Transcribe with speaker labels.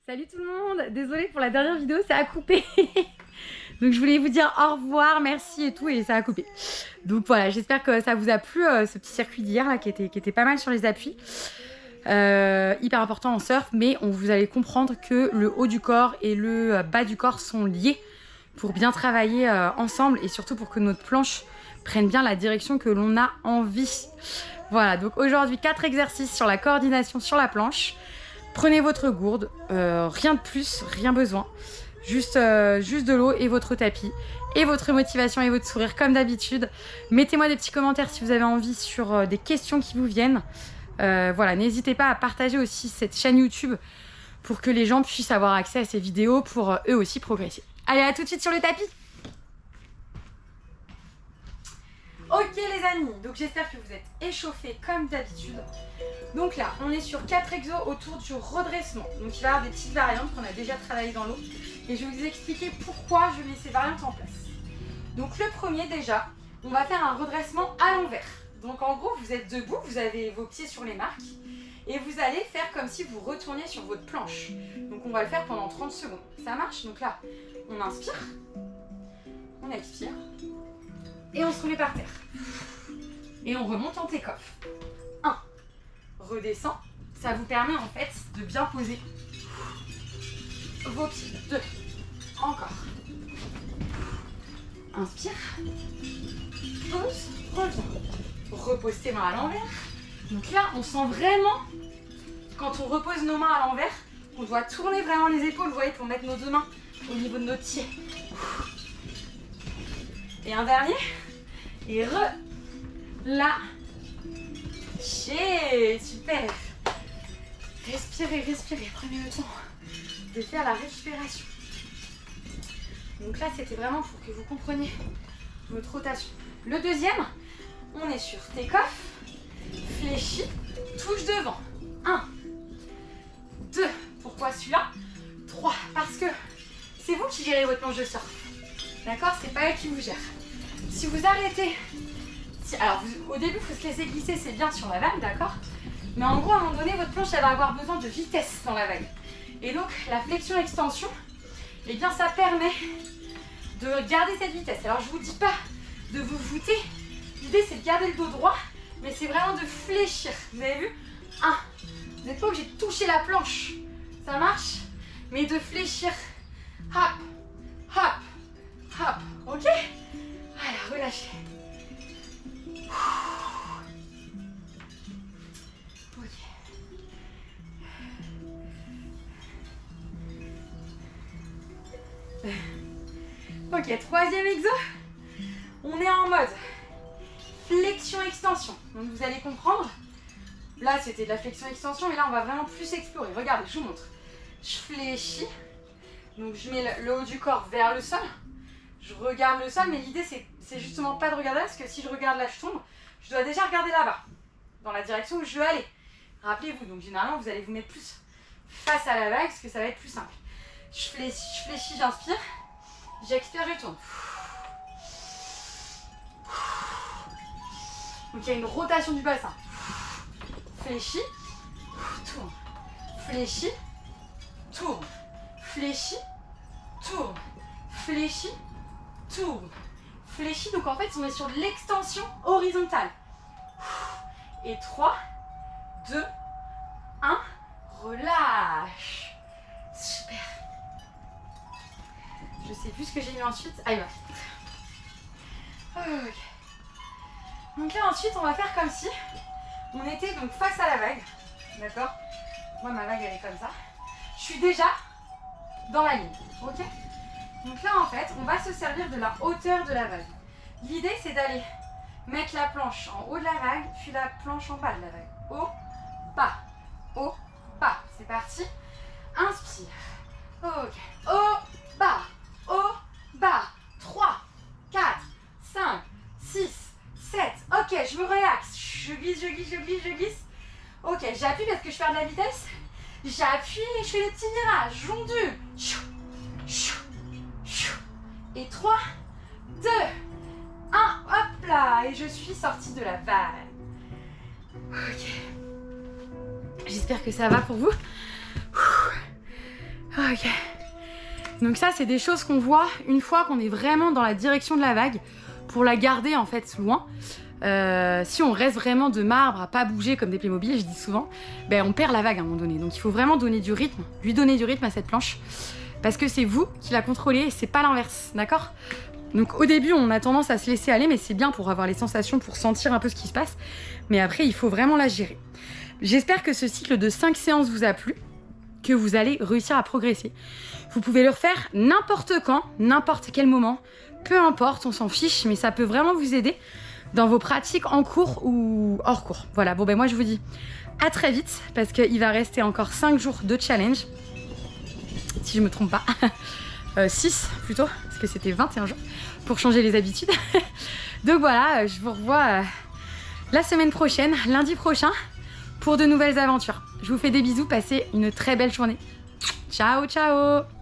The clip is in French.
Speaker 1: Salut tout le monde, désolée pour la dernière vidéo, ça a coupé. Donc je voulais vous dire au revoir, merci et tout, et ça a coupé. Donc voilà, j'espère que ça vous a plu ce petit circuit d'hier là qui était pas mal sur les appuis. Hyper important en surf, mais vous allez comprendre que le haut du corps et le bas du corps sont liés pour bien travailler ensemble et surtout pour que notre planche prenne bien la direction que l'on a envie. Voilà, donc aujourd'hui 4 exercices sur la coordination sur la planche. Prenez votre gourde, rien de plus, rien besoin. Juste de l'eau et votre tapis. Et votre motivation et votre sourire comme d'habitude. Mettez-moi des petits commentaires si vous avez envie sur des questions qui vous viennent. Voilà, n'hésitez pas à partager aussi cette chaîne YouTube pour que les gens puissent avoir accès à ces vidéos pour eux aussi progresser. Allez, à tout de suite sur le tapis. Ok les amis, donc j'espère que vous êtes échauffés comme d'habitude. Donc là, on est sur 4 exos autour du redressement. Donc il va y avoir des petites variantes qu'on a déjà travaillées dans l'eau. Et je vais vous expliquer pourquoi je mets ces variantes en place. Donc le premier déjà, on va faire un redressement à l'envers. Donc en gros, vous êtes debout, vous avez vos pieds sur les marques. Et vous allez faire comme si vous retourniez sur votre planche. Donc on va le faire pendant 30 secondes. Ça marche? Donc là, on inspire, on expire. Et on se remet par terre. Et on remonte en take-off. 1. Redescend. Ça vous permet en fait de bien poser vos pieds. 2. Encore. Inspire. Pose. Reviens. Repose tes mains à l'envers. Donc là, on sent vraiment, quand on repose nos mains à l'envers, qu'on doit tourner vraiment les épaules, vous voyez, pour mettre nos 2 mains au niveau de notre pied. Et un dernier. Et relâchez. Super. Respirez, respirez. Prenez le temps de faire la respiration. Donc là, c'était vraiment pour que vous compreniez votre rotation. Le deuxième, on est sur take-off, fléchi, touche devant. 1, 2. Pourquoi celui-là? 3. Parce que c'est vous qui gérez votre planche de surf. D'accord? C'est pas elle qui vous gère. Si vous arrêtez, alors au début il faut se laisser glisser, c'est bien sur la vague, d'accord? Mais en gros à un moment donné votre planche elle va avoir besoin de vitesse dans la vague. Et donc la flexion-extension, eh bien ça permet de garder cette vitesse. Alors je vous dis pas de vous voûter, l'idée c'est de garder le dos droit, mais c'est vraiment de fléchir. Vous avez vu? 1. Vous n'êtes pas obligé de toucher la planche, ça marche? Mais de fléchir. Hop, hop, hop, ok? Voilà, relâchez. Ok. Ok, troisième exo. On est en mode flexion-extension. Donc vous allez comprendre. Là, c'était de la flexion-extension, mais là, on va vraiment plus explorer. Regardez, je vous montre. Je fléchis. Donc je mets le haut du corps vers le sol. Je regarde le sol, mais l'idée c'est justement pas de regarder parce que si je regarde là, je tombe. Je dois déjà regarder là-bas, dans la direction où je veux aller. Rappelez-vous, donc généralement vous allez vous mettre plus face à la vague parce que ça va être plus simple. Je fléchis, j'inspire. J'expire, je tourne. Donc il y a une rotation du bassin. Fléchis, tourne. Fléchis, tourne. Fléchis, tourne. Fléchis, tourne, fléchis. Donc en fait on est sur l'extension horizontale. Et 3, 2, 1, relâche. Super. Je sais plus ce que j'ai mis ensuite. Ah, il va. Ok. Donc là ensuite on va faire comme si on était donc face à la vague. D'accord? Moi ma vague elle est comme ça. Je suis déjà dans la ligne. Ok? Donc là en fait on va se servir de la hauteur de la vague. L'idée c'est d'aller mettre la planche en haut de la vague, puis la planche en bas de la vague. Haut, bas, haut, bas. C'est parti. Inspire. Ok. Haut, bas, haut, bas. 3, 4, 5, 6, 7. Ok, je me relaxe. Je glisse, je glisse, je glisse, je glisse. Ok, j'appuie parce que je perds de la vitesse. J'appuie et je fais des petits virages. J'ondule. Et 3, 2, 1, hop là. Et je suis sortie de la vague. Ok. J'espère que ça va pour vous. Ok. Donc ça, c'est des choses qu'on voit une fois qu'on est vraiment dans la direction de la vague pour la garder en fait loin. Si on reste vraiment de marbre à pas bouger comme des Playmobil, je dis souvent, ben on perd la vague à un moment donné. Donc il faut vraiment donner du rythme, lui donner du rythme à cette planche parce que c'est vous qui la contrôlez et c'est pas l'inverse, d'accord? Donc au début, on a tendance à se laisser aller, mais c'est bien pour avoir les sensations, pour sentir un peu ce qui se passe. Mais après, il faut vraiment la gérer. J'espère que ce cycle de 5 séances vous a plu, que vous allez réussir à progresser. Vous pouvez le refaire n'importe quand, n'importe quel moment, peu importe, on s'en fiche, mais ça peut vraiment vous aider dans vos pratiques en cours ou hors cours. Voilà, bon ben moi je vous dis à très vite, parce qu'il va rester encore 5 jours de challenge, si je me trompe pas. 6 plutôt, parce que c'était 21 jours, pour changer les habitudes. Donc voilà, je vous revois la semaine prochaine, lundi prochain, pour de nouvelles aventures. Je vous fais des bisous, passez une très belle journée. Ciao, ciao!